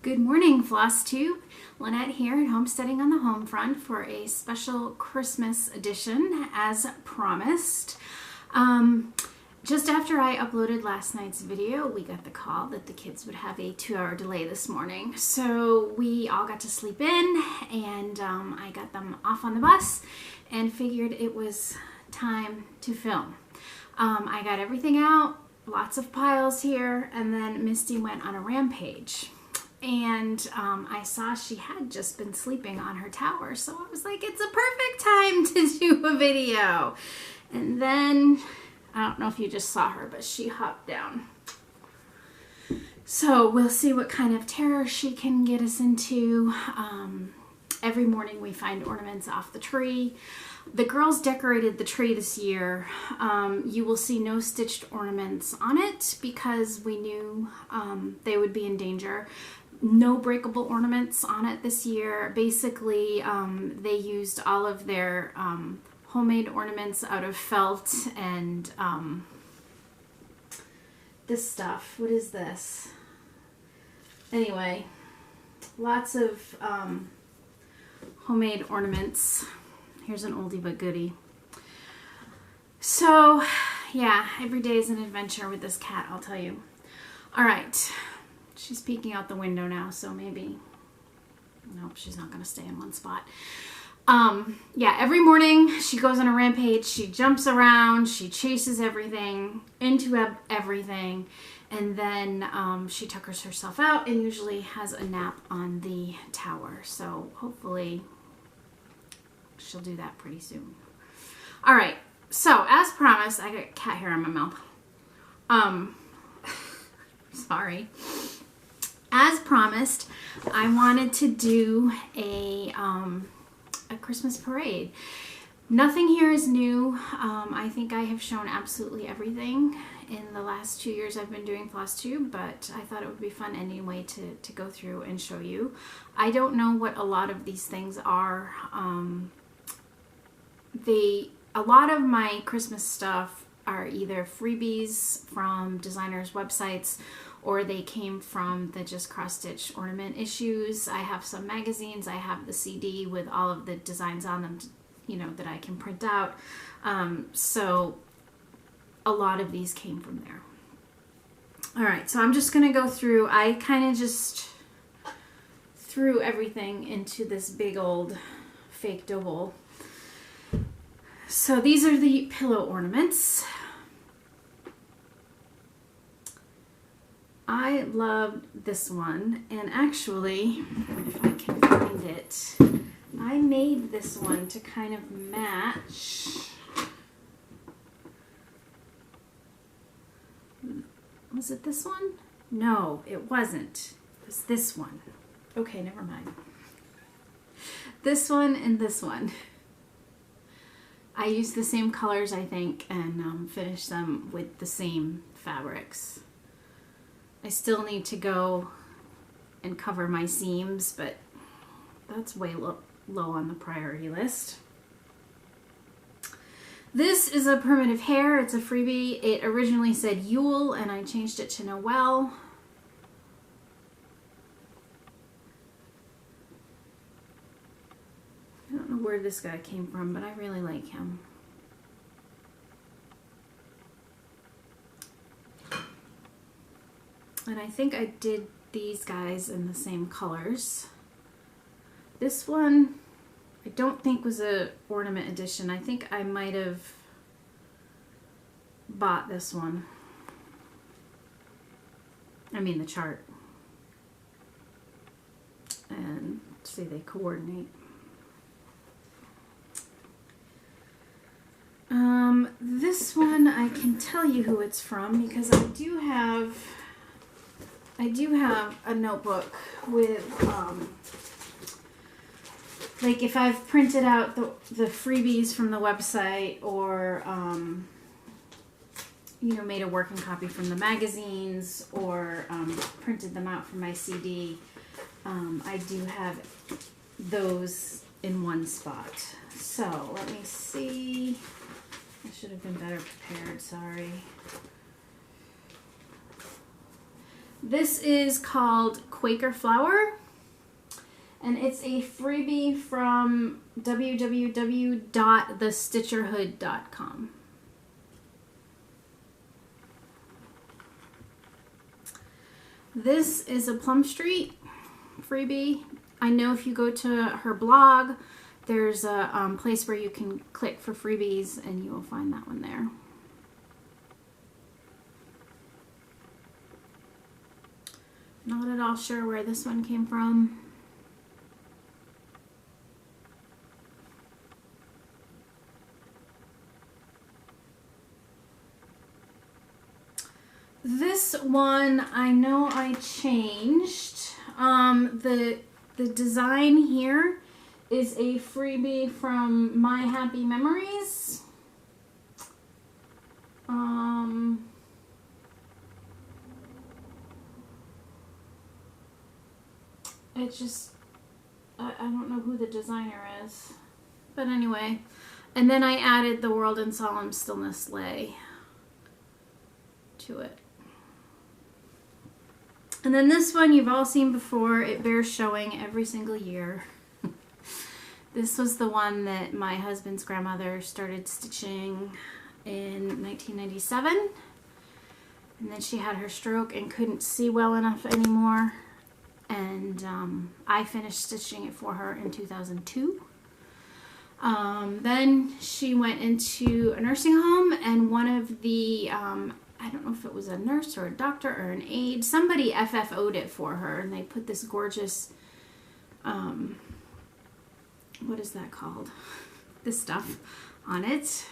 Good morning, Flosstube. Lynette here at Homesteading on the Home Front for a special Christmas edition as promised. Just after I uploaded last night's video, we got the call that the kids would have a 2-hour delay this morning. So we all got to sleep in and I got them off on the bus and figured it was time to film. I got everything out, lots of piles here, and then Misty went on a rampage. And I saw she had just been sleeping on her tower, so I was like, it's a perfect time to do a video. And then, I don't know if you just saw her, but she hopped down. So we'll see what kind of terror she can get us into. Every morning we find ornaments off the tree. The girls decorated the tree this year. You will see no stitched ornaments on it because we knew they would be in danger. No breakable ornaments on it this year. Basically, they used all of their homemade ornaments out of felt and this stuff. What is this? Anyway, lots of homemade ornaments. Here's an oldie but goodie. So, yeah, every day is an adventure with this cat, I'll tell you. All right. She's peeking out the window now, so maybe, nope, she's not going to stay in one spot. Yeah, every morning she goes on a rampage. She jumps around, she chases everything into everything, and then she tuckers herself out and usually has a nap on the tower. So hopefully she'll do that pretty soon. All right, so as promised, I got cat hair on my mouth. Sorry. As promised, I wanted to do a Christmas parade. Nothing here is new. I think I have shown absolutely everything in the last 2 years I've been doing Flosstube, but I thought it would be fun anyway to go through and show you. I don't know what a lot of these things are. A lot of my Christmas stuff are either freebies from designers' websites or they came from the Just Cross Stitch ornament issues. I have some magazines. I have the CD with all of the designs on them, you know, that I can print out. So a lot of these came from there. All right, so I'm just gonna go through. I kind of just threw everything into this big old fake dough bowl. So these are the pillow ornaments. I loved this one, and actually, if I can find it, I made this one to kind of match. Was it this one? No, it wasn't. It was this one. Okay, never mind. This one and this one. I used the same colors, I think, and finished them with the same fabrics. I still need to go and cover my seams, but that's way low on the priority list. This is a primitive hair. It's a freebie. It originally said Yule, and I changed it to Noel. I don't know where this guy came from, but I really like him. And I think I did these guys in the same colors. This one, I don't think was a ornament edition. I think I might have bought this one. I mean the chart. And see, they coordinate. This one I can tell you who it's from because I do have a notebook with, like if I've printed out the freebies from the website or, you know, made a working copy from the magazines or printed them out from my CD, I do have those in one spot. So let me see. I should have been better prepared, sorry. This is called Quaker Flower, and it's a freebie from www.thestitcherhood.com. This is a Plum Street freebie. I know if you go to her blog, there's a place where you can click for freebies and you will find that one there. Not at all sure where this one came from. This one I know I changed. The design here is a freebie from My Happy Memories. It just, I don't know who the designer is. But anyway, and then I added The World in Solemn Stillness Lay to it. And then this one you've all seen before. It bears showing every single year. This was the one that my husband's grandmother started stitching in 1997. And then she had her stroke and couldn't see well enough anymore. And I finished stitching it for her in 2002. Then she went into a nursing home, and one of the, I don't know if it was a nurse or a doctor or an aide, somebody FFO'd it for her, and they put this gorgeous, what is that called? This stuff on it,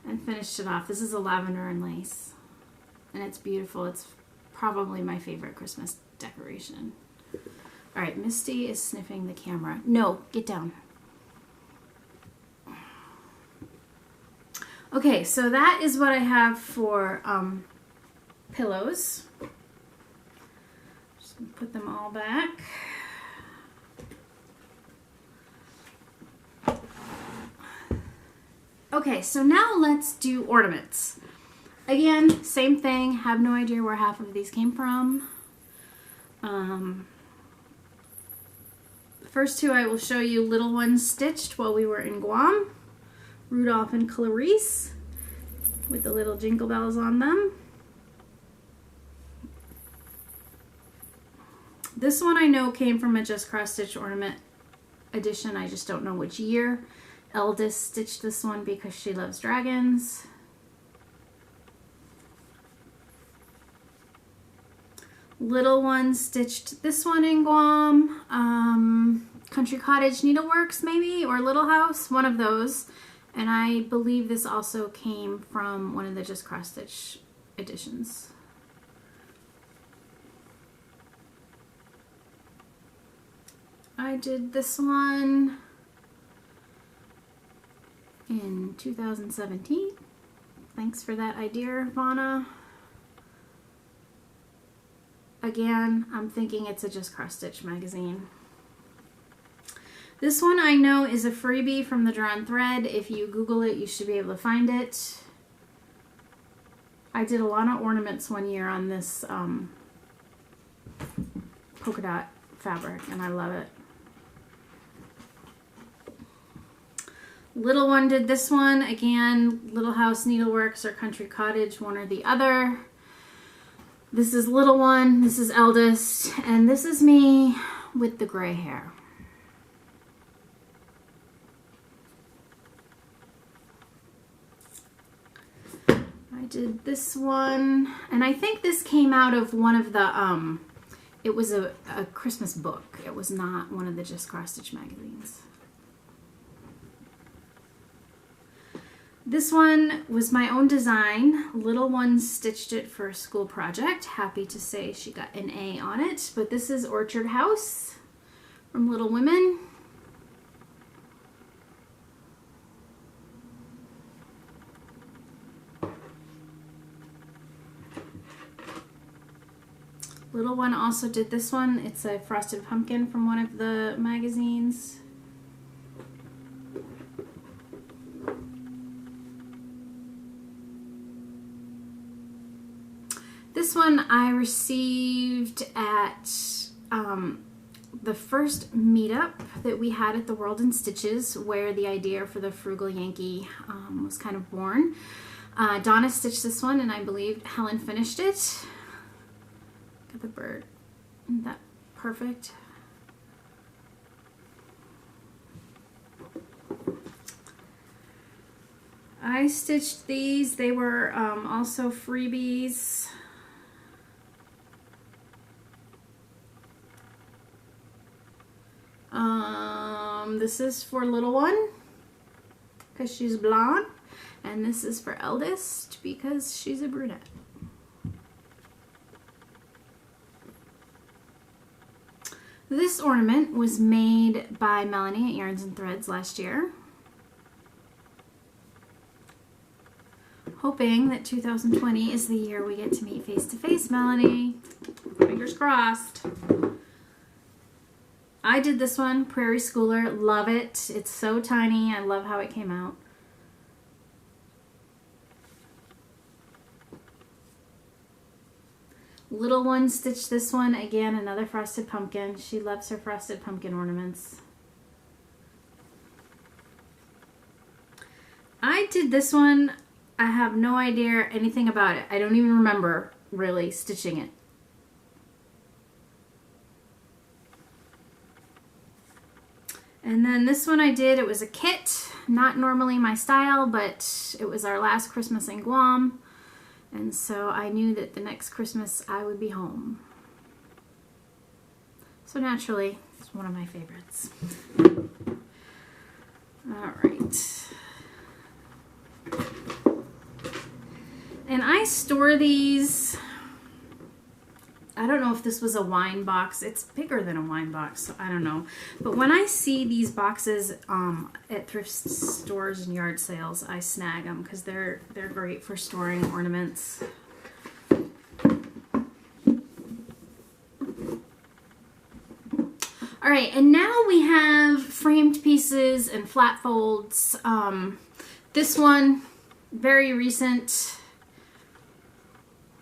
and finished it off. This is a lavender and lace, and it's beautiful. It's probably my favorite Christmas decoration. All right, Misty is sniffing the camera. No, get down. Okay, so that is what I have for pillows. Just gonna put them all back. Okay, so now let's do ornaments. Again, same thing. Have no idea where half of these came from. The first two I will show you little ones stitched while we were in Guam. Rudolph and Clarice with the little jingle bells on them. This one I know came from a Just Cross Stitch ornament edition. I just don't know which year. Eldest stitched this one because she loves dragons. Little one stitched this one in Guam. Country Cottage Needleworks maybe, or Little House, one of those. And I believe this also came from one of the Just Cross Stitch editions. I did this one in 2017. Thanks for that idea, Vana. Again, I'm thinking it's a Just Cross Stitch magazine. This one I know is a freebie from the Drawn Thread. If you Google it, you should be able to find it. I did a lot of ornaments one year on this polka dot fabric, and I love it. Little one did this one. Again, Little House Needleworks or Country Cottage, one or the other. This is little one, this is eldest, and this is me with the gray hair. I did this one, and I think this came out of one of the, it was a Christmas book. It was not one of the Just Cross Stitch magazines. This one was my own design. Little one stitched it for a school project. Happy to say she got an A on it. But this is Orchard House from Little Women. Little one also did this one. It's a frosted pumpkin from one of the magazines. This one I received at the first meetup that we had at the World in Stitches, where the idea for the Frugal Yankee was kind of born. Donna stitched this one, and I believe Helen finished it. Got the bird. Isn't that perfect? I stitched these. They were also freebies. This is for little one because she's blonde, and this is for eldest because she's a brunette. This ornament was made by Melanie at Yarns and Threads last year. Hoping that 2020 is the year we get to meet face to face, Melanie. Fingers crossed. I did this one, Prairie Schooler. Love it. It's so tiny. I love how it came out. Little one stitched this one. Again, another frosted pumpkin. She loves her frosted pumpkin ornaments. I did this one. I have no idea anything about it. I don't even remember really stitching it. And then this one I did, it was a kit. Not normally my style, but it was our last Christmas in Guam. And so I knew that the next Christmas I would be home. So naturally, it's one of my favorites. All right. And I store these, I don't know if this was a wine box. It's bigger than a wine box, so I don't know. But when I see these boxes at thrift stores and yard sales, I snag them because they're great for storing ornaments. All right, and now we have framed pieces and flat folds. This one, very recent.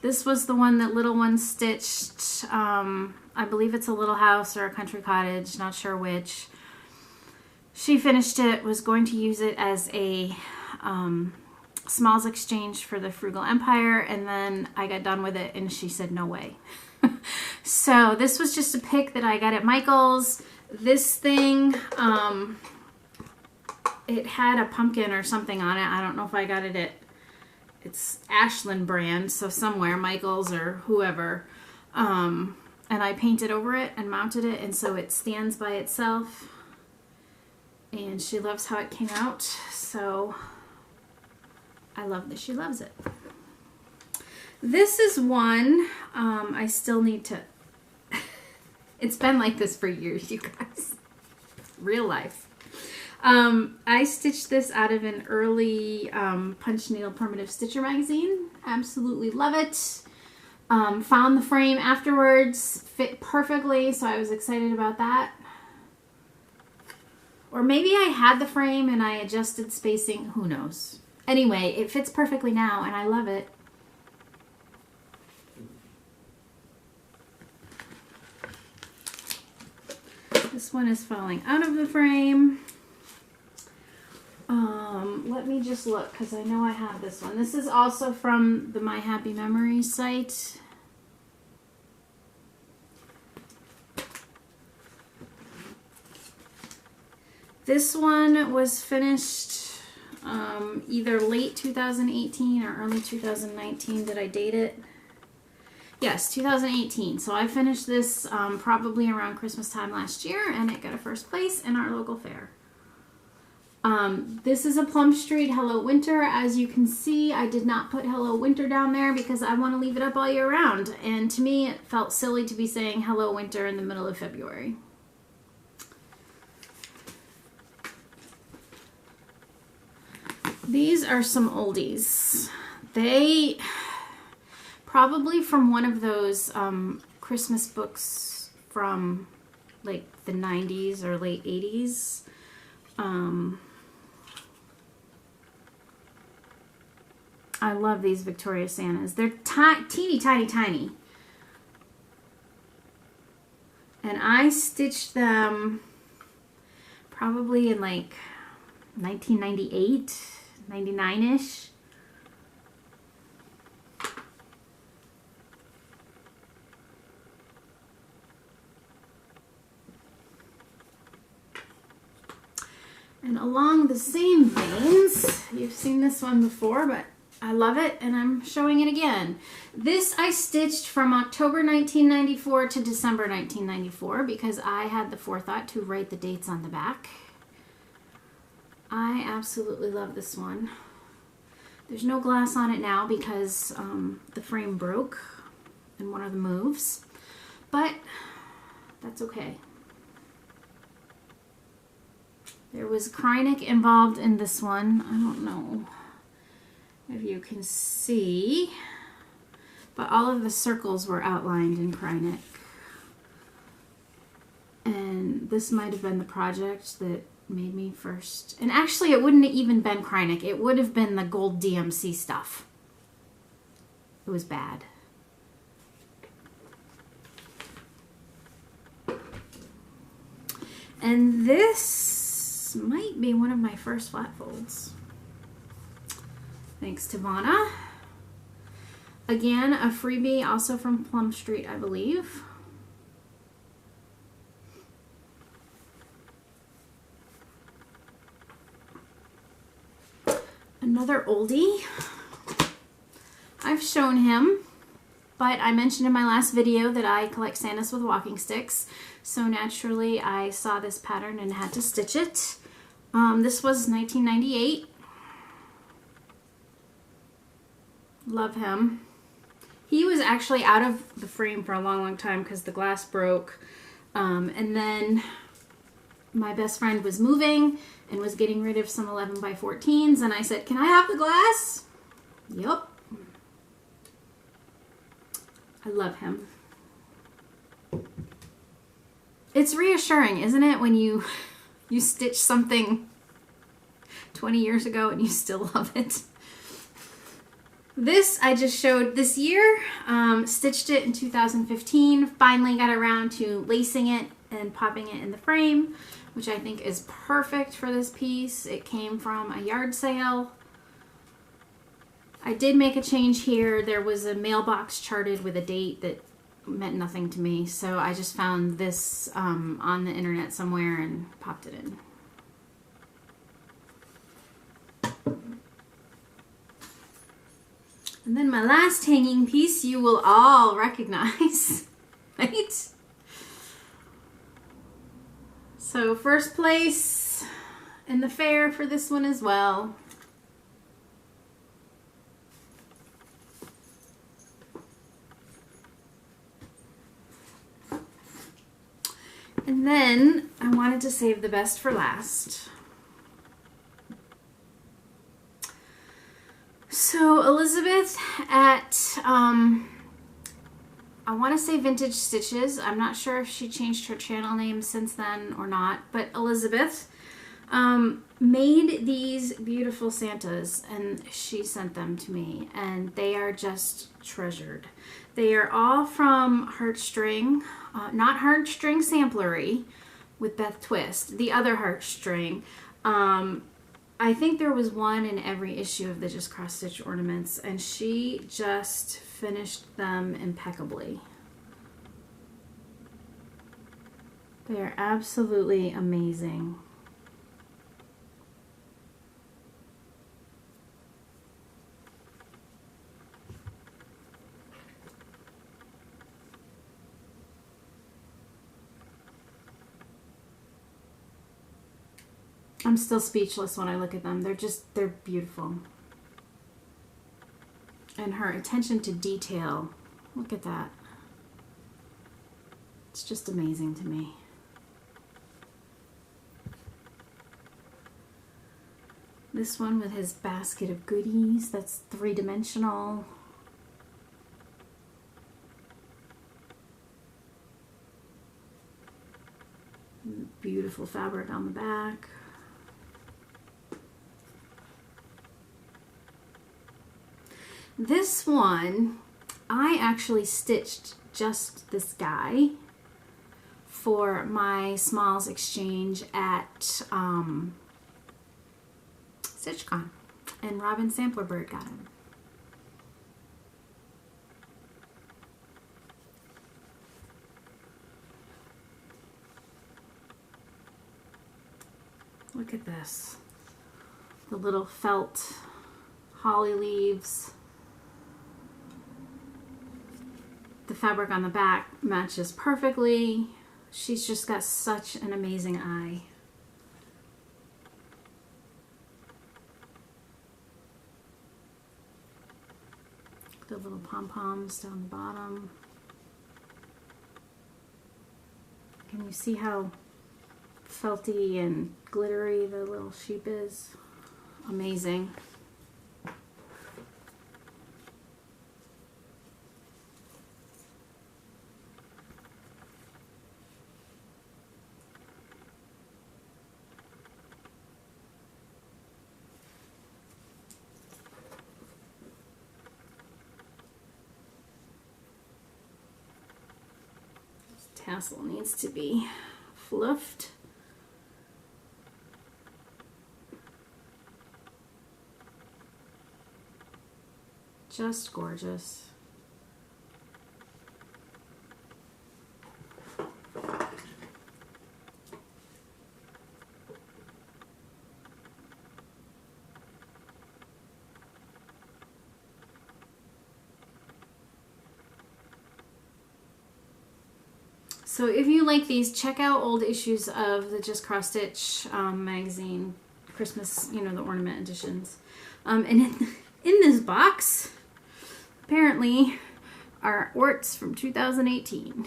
This was the one that little one stitched. I believe it's a little house or a country cottage, not sure which. She finished it, was going to use it as a smalls exchange for the Frugal Empire, and then I got done with it and she said no way. So this was just a pick that I got at Michael's. This thing, it had a pumpkin or something on it. I don't know if I got it at, it's Ashland brand, so somewhere, Michael's or whoever. And I painted over it and mounted it, and so it stands by itself. And she loves how it came out, so I love that she loves it. This is one I still need to... It's been like this for years, you guys. Real life. I stitched this out of an early Punch Needle Primitive Stitcher magazine. Absolutely love it. Found the frame afterwards. Fit perfectly, so I was excited about that. Or maybe I had the frame and I adjusted spacing. Who knows? Anyway, it fits perfectly now and I love it. This one is falling out of the frame. Let me just look because I know I have this one. This is also from the My Happy Memories site. This one was finished either late 2018 or early 2019. Did I date it? Yes, 2018. So I finished this probably around Christmas time last year, and it got a first place in our local fair. This is a Plum Street Hello Winter. As you can see, I did not put Hello Winter down there because I want to leave it up all year round. And to me, it felt silly to be saying Hello Winter in the middle of February. These are some oldies. They probably from one of those Christmas books from like the 90s or late 80s. I love these Victoria Santas. They're teeny tiny, tiny. And I stitched them probably in like 1998, 99-ish. And along the same veins, you've seen this one before, but I love it and I'm showing it again. This I stitched from October 1994 to December 1994 because I had the forethought to write the dates on the back. I absolutely love this one. There's no glass on it now because the frame broke in one of the moves, but that's okay. There was Krynic involved in this one. I don't know if you can see, but all of the circles were outlined in Krynic. And this might have been the project that made me first. And actually, it wouldn't have even been Krynic. It would have been the gold DMC stuff. It was bad. And this might be one of my first flat folds. Thanks to Vonna. Again, a freebie also from Plum Street, I believe. Another oldie. I've shown him, but I mentioned in my last video that I collect Santas with walking sticks. So naturally I saw this pattern and had to stitch it. This was 1998. Love him. He was actually out of the frame for a long time because the glass broke. And then my best friend was moving and was getting rid of some 11 by 14s. And I said, can I have the glass? Yep. I love him. It's reassuring, isn't it, when you stitch something 20 years ago and you still love it. This I just showed this year, stitched it in 2015, finally got around to lacing it and popping it in the frame, which I think is perfect for this piece. It came from a yard sale. I did make a change here. There was a mailbox charted with a date that meant nothing to me, so I just found this on the internet somewhere and popped it in. And then my last hanging piece you will all recognize, right? So first place in the fair for this one as well. And then I wanted to save the best for last. So Elizabeth at, I want to say Vintage Stitches. I'm not sure if she changed her channel name since then or not, but Elizabeth made these beautiful Santas and she sent them to me and they are just treasured. They are all from Heartstring, not Heartstring Samplery with Beth Twist, the other Heartstring. I think there was one in every issue of the Just Cross Stitch Ornaments, and she just finished them impeccably. They are absolutely amazing. I'm still speechless when I look at them. They're beautiful. And her attention to detail, look at that. It's just amazing to me. This one with his basket of goodies, that's three-dimensional. Beautiful fabric on the back. This one, I actually stitched just this guy for my smalls exchange at StitchCon, and Robin Sampler Bird got him. Look at this. The little felt holly leaves. The fabric on the back matches perfectly. She's just got such an amazing eye. The little pom-poms down the bottom. Can you see how felty and glittery the little sheep is? Amazing. This tassel needs to be fluffed. Just gorgeous. So if you like these, check out old issues of the Just Cross Stitch magazine, Christmas, you know, the ornament editions. And in this box, apparently, are orts from 2018.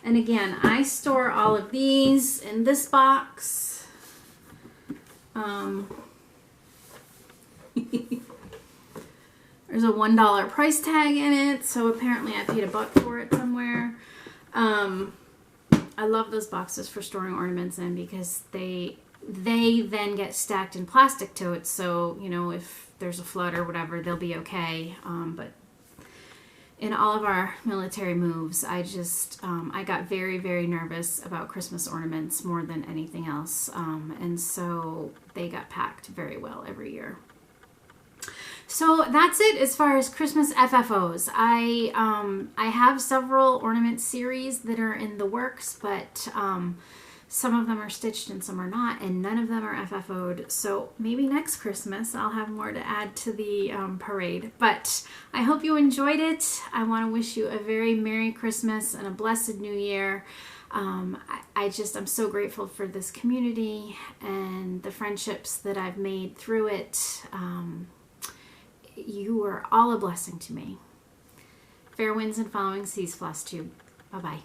And again, I store all of these in this box. There's a $1 price tag in it, so apparently I paid $1 for it somewhere. I love those boxes for storing ornaments in because they then get stacked in plastic totes, so you know, if there's a flood or whatever, they'll be okay. But in all of our military moves, I got very, very nervous about Christmas ornaments more than anything else, and so they got packed very well every year. So that's it as far as Christmas FFOs. I have several ornament series that are in the works, but some of them are stitched and some are not, and none of them are FFO'd. So maybe next Christmas I'll have more to add to the parade. But I hope you enjoyed it. I want to wish you a very Merry Christmas and a blessed New Year. I'm so grateful for this community and the friendships that I've made through it. You are all a blessing to me. Fair winds and following seas, Flosstube. Bye-bye.